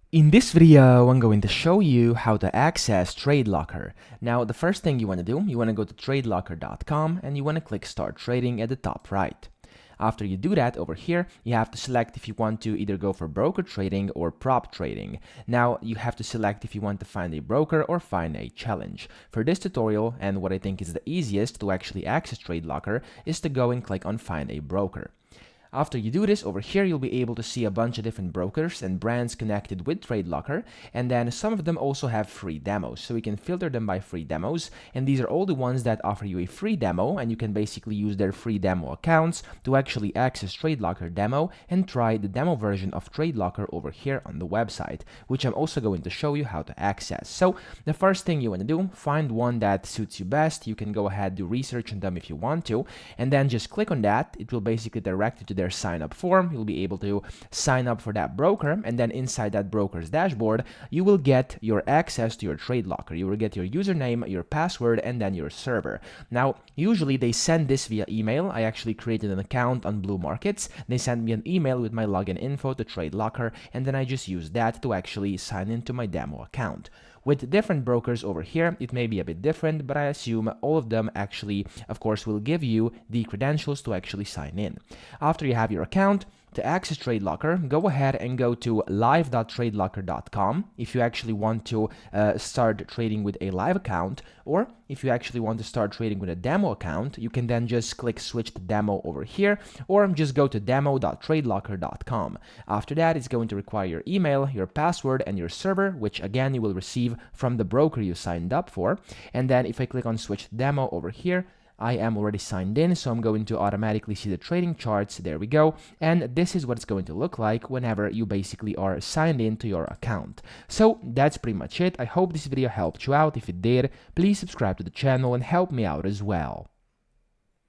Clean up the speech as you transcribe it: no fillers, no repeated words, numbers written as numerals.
In this video, I'm going to show you how to access TradeLocker. Now, the first thing you want to do, you want to go to TradeLocker.com and you want to click Start Trading at the top right. After you do that, over here, you have to select if you want to either go for broker trading or prop trading. Now, you have to select if you want to find a broker or find a challenge. For this tutorial, and what I think is the easiest to actually access TradeLocker, is to go and click on Find a Broker. After you do this, over here you'll be able to see a bunch of different brokers and brands connected with TradeLocker, and then some of them also have free demos, so we can filter them by free demos, and these are all the ones that offer you a free demo, and you can basically use their free demo accounts to actually access TradeLocker demo and try the demo version of TradeLocker over here on the website, which I'm also going to show you how to access. So the first thing you want to do, find one that suits you best. You can go ahead, do research on them if you want to, and then just click on that. It will basically direct you to their sign up form. You'll be able to sign up for that broker, and then inside that broker's dashboard you will get your access to your TradeLocker. You will get your username, your password, and then your server. Now usually they send this via email. I actually created an account on Blue Markets. They send me an email with my login info to TradeLocker, and then I just use that to actually sign into my demo account. With different brokers over here, it may be a bit different, but I assume all of them actually, of course, will give you the credentials to actually sign in. After you have your account, to access TradeLocker, go ahead and go to live.tradelocker.com if you actually want to start trading with a live account, or if you actually want to start trading with a demo account, you can then just click switch to demo over here, or just go to demo.tradelocker.com. After that, it's going to require your email, your password, and your server, which again you will receive from the broker you signed up for. And then if I click on switch to demo over here, I am already signed in, so I'm going to automatically see the trading charts. There we go. And this is what it's going to look like whenever you basically are signed in to your account. So that's pretty much it. I hope this video helped you out. If it did, please subscribe to the channel and help me out as well.